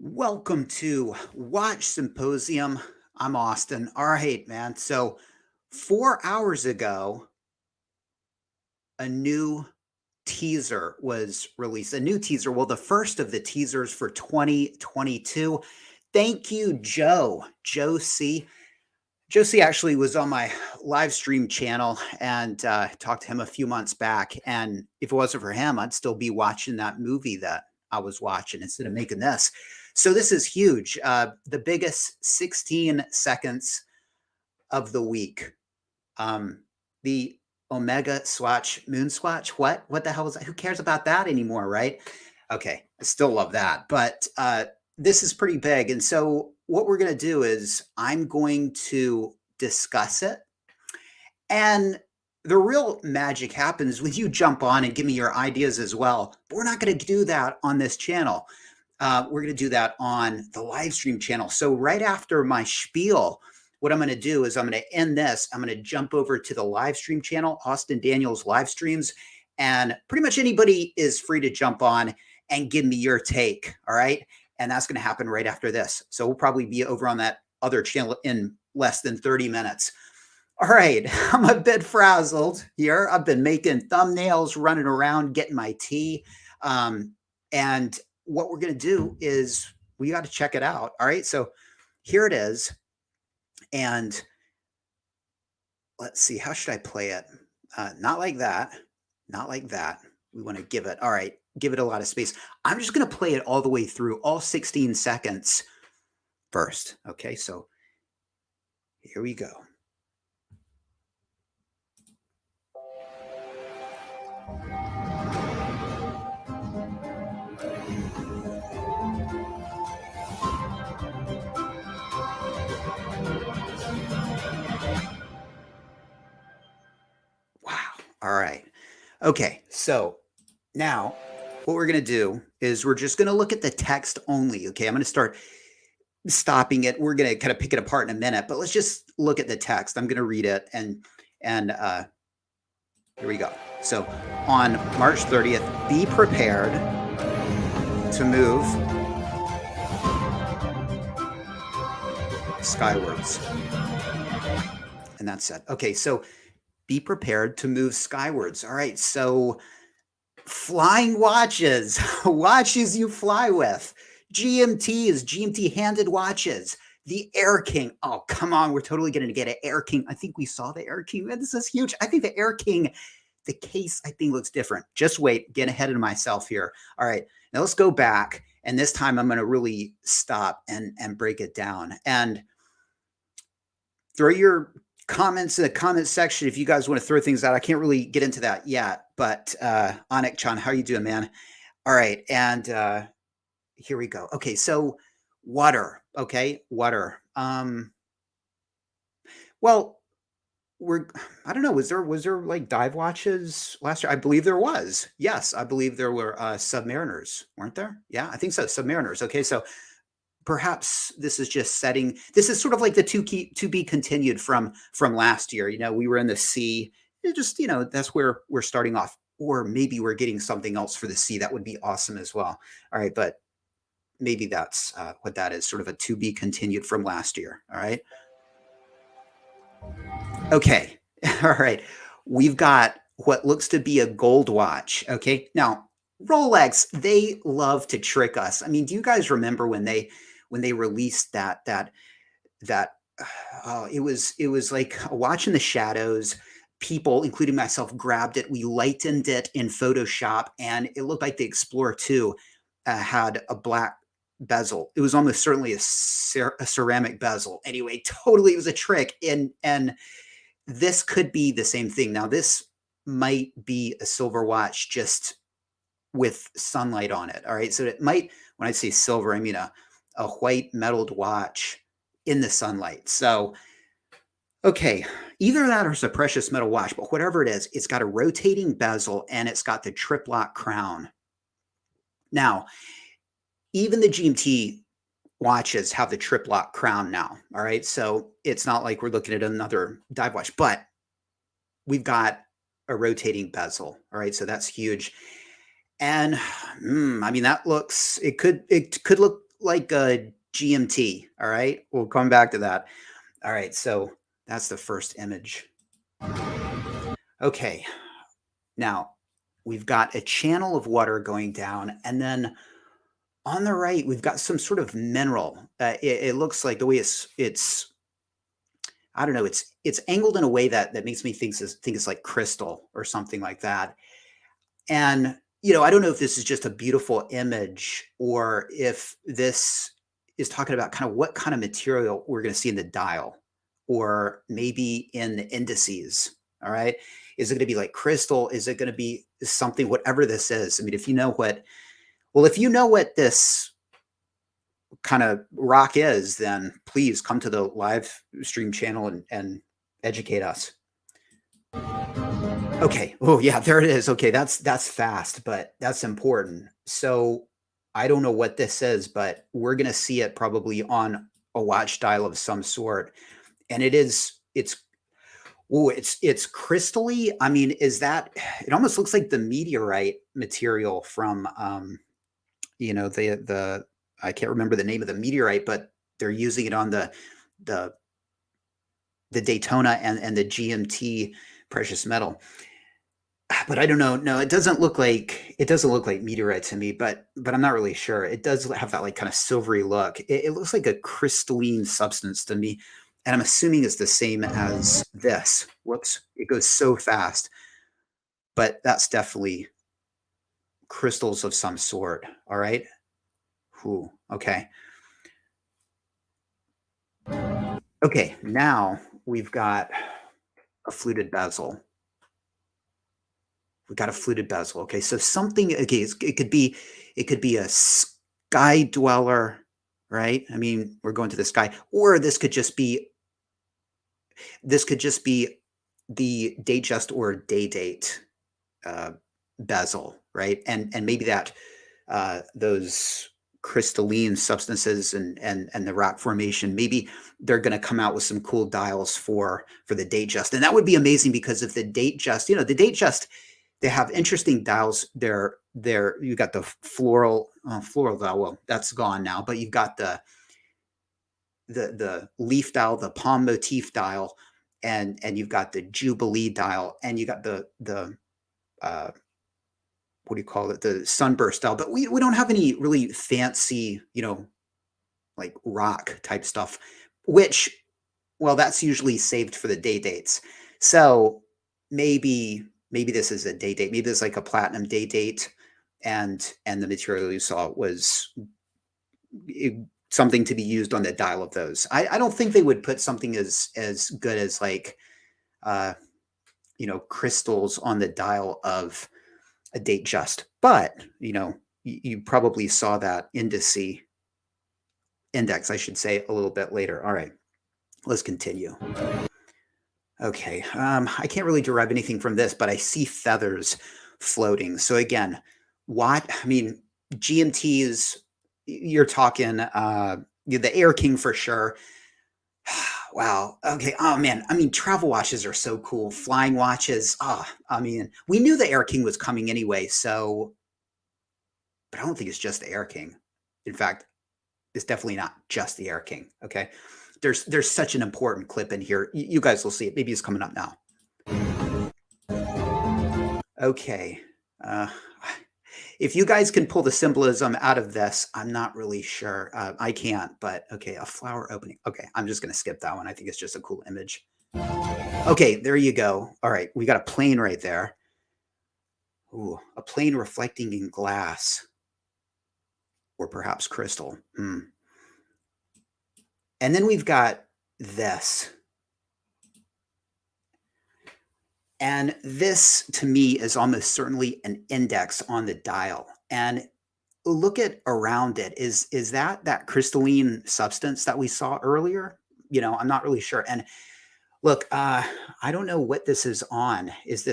Welcome to Watch Symposium. I'm Austin. All right, man. So, 4 hours ago, a new teaser was released. A new teaser. Well, the first of the teasers for 2022. Thank you, Joe. Joe C. Joe C actually was on my live stream channel and talked to him a few months back. And if it wasn't for him, I'd still be watching that movie that I was watching instead of making this. So this is huge. The biggest 16 seconds of the week. The Omega Swatch Moon Swatch. What the hell is that? Who cares about that anymore, right? Okay, I still love that, but this is pretty big. And so what we're going to do is I'm going to discuss it. And the real magic happens when you jump on and give me your ideas as well. But we're not going to do that on this channel. We're going to do that on the live stream channel. So right after my spiel, what I'm going to do is I'm going to end this. I'm going to jump over to the live stream channel, Austin Daniels live streams, and pretty much anybody is free to jump on and give me your take. All right. And that's going to happen right after this. So we'll probably be over on that other channel in less than 30 minutes. All right. I'm a bit frazzled here. I've been making thumbnails, running around, getting my tea. And what we're going to do is we got to check it out. All right. So here it is. And let's see, how should I play it? Not like that. Not like that. We want to give it, all right, give it a lot of space. I'm just going to play it all the way through, all 16 seconds first. Okay, so here we go. Wow. All right. Okay, so now what we're going to do is we're just going to look at the text only. Okay, I'm going to start stopping it. We're going to kind of pick it apart in a minute, but let's just look at the text. I'm going to read it and here we go. So on March 30th, be prepared to move skywards. And that's it. Okay, so be prepared to move skywards. All right, so flying watches, watches you fly with. GMTs, GMT handed watches. The Air King. Oh, come on. We're totally going to get an Air King. I think we saw the Air King. Man, this is huge. I think the Air King, the case, I think looks different. Just wait. Get ahead of myself here. All right. Now let's go back. And this time I'm going to really stop and break it down. And throw your comments in the comment section if you guys want to throw things out. I can't really get into that yet. But Anik Chan, how are you doing, man? All right. And here we go. Okay. So water. Okay. Water. Well, I don't know. Was there like dive watches last year? I believe there was. Yes. I believe there were Submariners, weren't there? Yeah, I think so. Submariners. Okay. So perhaps this is just setting, this is sort of like the to be continued from last year. You know, we were in the sea. It just, you know, that's where we're starting off. Or maybe we're getting something else for the sea. That would be awesome as well. All right. But maybe that's what that is, sort of a to be continued from last year. All right. Okay. All right. We've got what looks to be a gold watch. Okay. Now, Rolex, they love to trick us. I mean, do you guys remember when they released that it was like a watch in the shadows. People, including myself, grabbed it. We lightened it in Photoshop, and it looked like the Explorer 2 had a black bezel. It was almost certainly a ceramic bezel. Anyway, totally, it was a trick. And this could be the same thing. Now, this might be a silver watch just with sunlight on it. All right. So it might, when I say silver, I mean a white metalled watch in the sunlight. So, okay, either that or it's a precious metal watch, but whatever it is, it's got a rotating bezel and it's got the triplock crown. Now, even the GMT watches have the triplock crown now. All right. So it's not like we're looking at another dive watch, but we've got a rotating bezel. All right. So that's huge. And I mean, that looks, it could look like a GMT. All right. We'll come back to that. All right. So that's the first image. Okay. Now we've got a channel of water going down, and then on the right, we've got some sort of mineral. It looks like the way it's I don't know, it's angled in a way that makes me think it's like crystal or something like that. And, I don't know if this is just a beautiful image or if this is talking about kind of what kind of material we're going to see in the dial or maybe in the indices. All right. Is it going to be like crystal? Is it going to be something, whatever this is? I mean, if you know what this kind of rock is, then please come to the live stream channel and educate us. Okay. Oh yeah, there it is. Okay, that's fast, but that's important. So I don't know what this is, but we're gonna see it probably on a watch dial of some sort. And it's crystally. I mean, is that it almost looks like the meteorite material from the I can't remember the name of the meteorite, but they're using it on the the Daytona and the GMT precious metal. But I don't know. No, it doesn't look like meteorite to me, but I'm not really sure. It does have that like kind of silvery look. It looks like a crystalline substance to me, and I'm assuming it's the same as this. Whoops, it goes so fast, but that's definitely crystals of some sort. All right. Whew, okay. Okay. Now we've got a fluted bezel. We got a fluted bezel. Okay, so something. Okay, it could be a sky dweller, right? I mean, we're going to the sky, or this could just be the Datejust or day date uh, bezel, right? And maybe that those crystalline substances and the rock formation, maybe they're going to come out with some cool dials for the Datejust, and that would be amazing because if the Datejust, the Datejust, they have interesting dials. They're you got the floral dial. Well, that's gone now, but you've got the leaf dial, the palm motif dial, and you've got the Jubilee dial, and you got the uh, what do you call it? The sunburst dial. But we don't have any really fancy, like rock type stuff, which well, that's usually saved for the day dates. So maybe this is a day date. Maybe it's like a platinum day date, and the material you saw was something to be used on the dial of those. I don't think they would put something as good as like uh, crystals on the dial of a Datejust, but you probably saw that index, I should say, a little bit later. All right, let's continue. Okay, I can't really derive anything from this, but I see feathers floating. So again, what I mean, GMTs, you're talking the Air King for sure. Wow. Okay. Oh man. I mean, travel watches are so cool. Flying watches. I mean, we knew the Air King was coming anyway. So, but I don't think it's just the Air King. In fact, it's definitely not just the Air King. Okay. There's such an important clip in here. You guys will see it. Maybe it's coming up now. Okay. Uh, if you guys can pull the symbolism out of this, I'm not really sure. I can't, but okay, a flower opening. Okay, I'm just going to skip that one. I think it's just a cool image. Okay, there you go. All right, we got a plane right there. Ooh, a plane reflecting in glass or perhaps crystal. And then we've got this. And this to me is almost certainly an index on the dial. And look at around it. Is that crystalline substance that we saw earlier? I'm not really sure. And look, I don't know what this is on. It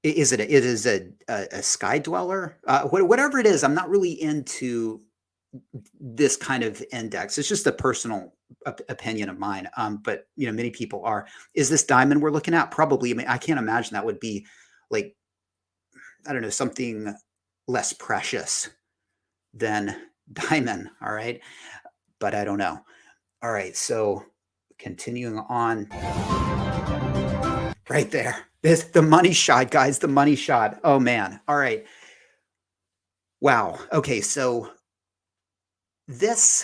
is a sky dweller? Whatever it is, I'm not really into this kind of index. It's just a personal opinion of mine. But many people are. Is this diamond we're looking at? Probably. I mean, I can't imagine that would be like, I don't know, something less precious than diamond, all right? But I don't know. All right, so continuing on right there. This the money shot, guys, the money shot. Oh man. All right. Wow. Okay, so this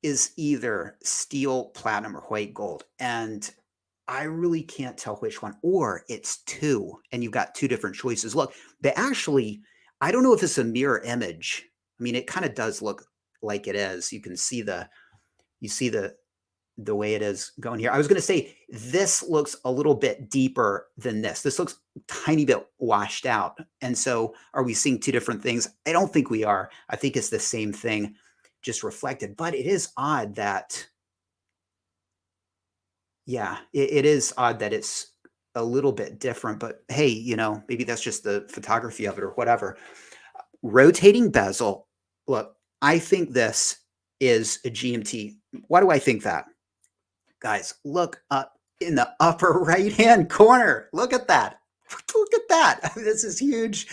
is either steel, platinum, or white gold. And I really can't tell which one. Or it's two, and you've got two different choices. Look, they actually, I don't know if it's a mirror image. I mean, it kind of does look like it is. You can see you see the way it is going here. I was going to say this looks a little bit deeper than this. This looks tiny bit washed out. And so are we seeing two different things? I don't think we are. I think it's the same thing just reflected. But it is odd that, yeah, it is odd that it's a little bit different. But hey, maybe that's just the photography of it or whatever. Rotating bezel. Look, I think this is a GMT. Why do I think that? Guys, look up in the upper right-hand corner. Look at that. Look at that. This is huge.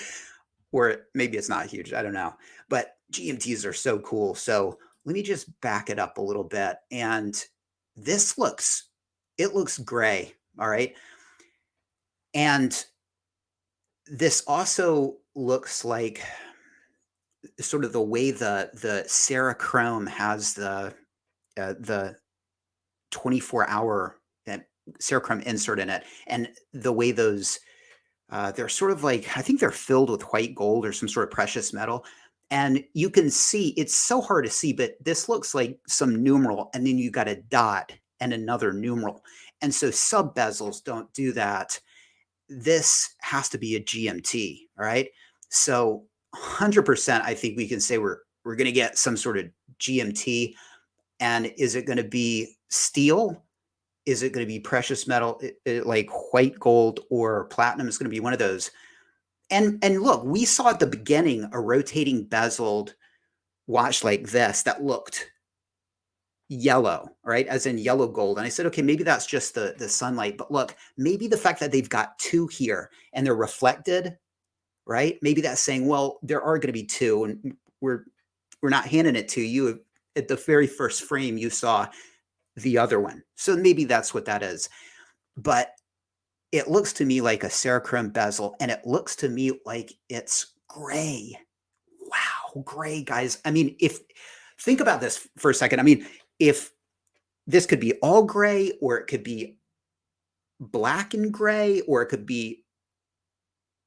Or maybe it's not huge. I don't know. But GMTs are so cool. So let me just back it up a little bit. And it looks gray. All right. And this also looks like sort of the way the Cerachrome has the 24-hour Cerachrome insert in it, and the way those they're sort of like, I think they're filled with white gold or some sort of precious metal, and you can see it's so hard to see, but this looks like some numeral, and then you got a dot and another numeral, and so sub bezels don't do that. This has to be a GMT, all right? So 100%, I think we can say we're going to get some sort of GMT. And is it going to be steel? Is it going to be precious metal, like white gold or platinum? Is going to be one of those. And look, we saw at the beginning a rotating bezeled watch like this that looked yellow, right? As in yellow gold. And I said, okay, maybe that's just the sunlight. But look, maybe the fact that they've got two here and they're reflected, right? Maybe that's saying, well, there are going to be two, and we're not handing it to you. At the very first frame, you saw the other one. So maybe that's what that is. But it looks to me like a Cerachrome bezel, and it looks to me like it's gray. Wow, gray, guys. I mean, think about this for a second. I mean, if this could be all gray, or it could be black and gray, or it could be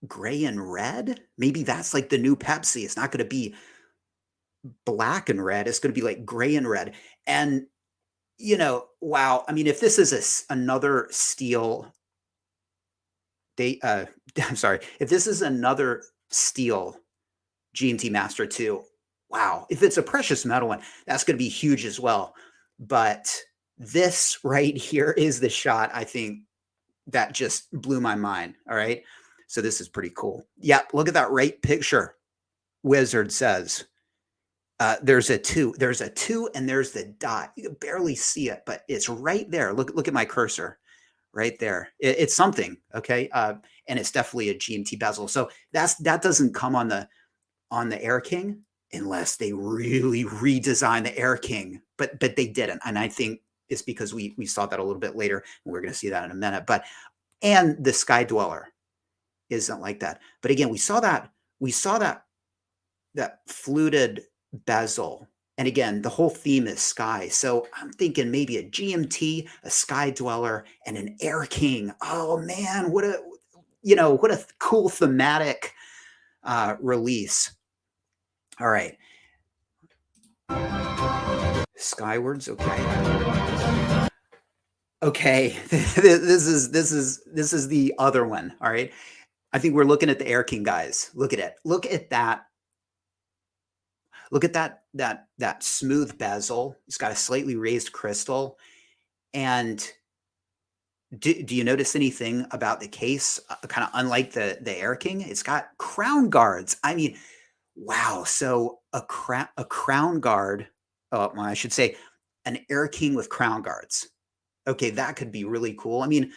gray and red. Maybe that's like the new Pepsi. It's not going to be black and red. It's going to be like gray and red. And, wow. I mean, if this is another steel, I'm sorry, if this is another steel GMT-Master 2, wow. If it's a precious metal one, that's going to be huge as well. But this right here is the shot, I think, that just blew my mind. All right. So this is pretty cool. Yeah. Look at that right picture. Wizard says, there's a two, and there's the dot. You can barely see it, but it's right there. Look at my cursor right there. It's something. Okay. And it's definitely a GMT bezel. So that doesn't come on the Air King unless they really redesign the Air King, but they didn't. And I think it's because we saw that a little bit later, and we're going to see that in a minute. And the Sky Dweller isn't like that. But again, we saw that fluted bezel. And again, the whole theme is sky. So I'm thinking maybe a GMT, a Sky Dweller, and an Air King. Oh man, what a cool thematic release. All right. Skywards, okay. Okay, this is the other one. All right. I think we're looking at the Air King, guys. Look at it. Look at that. Look at that smooth bezel. It's got a slightly raised crystal. And do you notice anything about the case? Kind of unlike the Air King, it's got crown guards. I mean, wow. So a crown guard. Well, I should say an Air King with crown guards. Okay, that could be really cool. I mean,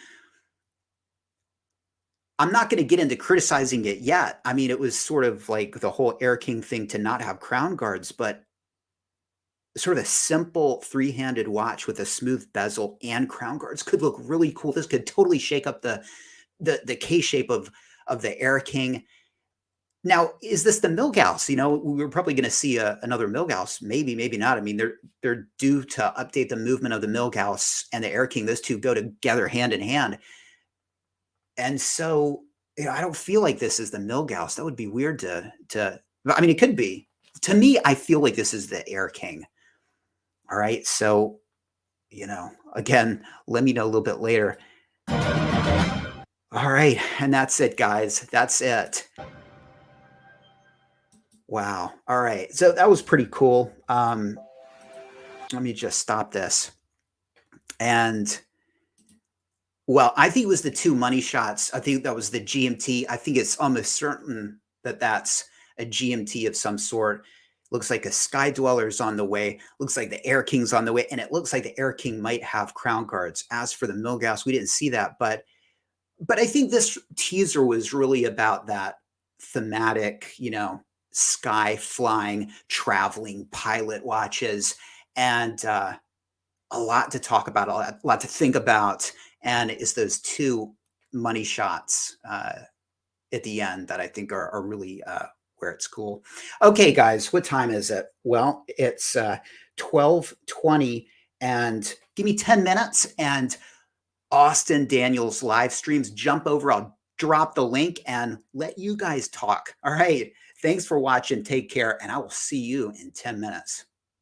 I'm not going to get into criticizing it yet. I mean, it was sort of like the whole Air King thing to not have crown guards, but sort of a simple three-handed watch with a smooth bezel and crown guards could look really cool. This could totally shake up the K shape of the Air King. Now, is this the Milgauss? You know, we're probably going to see another Milgauss. Maybe, maybe not. I mean, they're due to update the movement of the Milgauss and the Air King. Those two go together hand in hand. And so, I don't feel like this is the Milgauss. That would be weird to. I mean, it could be. To me, I feel like this is the Air King. All right. So, again, let me know a little bit later. All right. And that's it, guys. That's it. Wow. All right. So that was pretty cool. Let me just stop this. And well, I think it was the two money shots. I think that was the GMT. I think it's almost certain that that's a GMT of some sort. Looks like a Sky Dweller's on the way. Looks like the Air King's on the way. And it looks like the Air King might have crown guards. As for the Milgauss, we didn't see that. But I think this teaser was really about that thematic, sky flying, traveling pilot watches, and a lot to talk about, a lot to think about, and it's those two money shots at the end that I think are really where it's cool. Okay, guys, what time is it? Well, it's 12:20, and give me 10 minutes, and Austin Daniels live streams. Jump over. I'll drop the link and let you guys talk. All right. Thanks for watching. Take care. And I will see you in 10 minutes.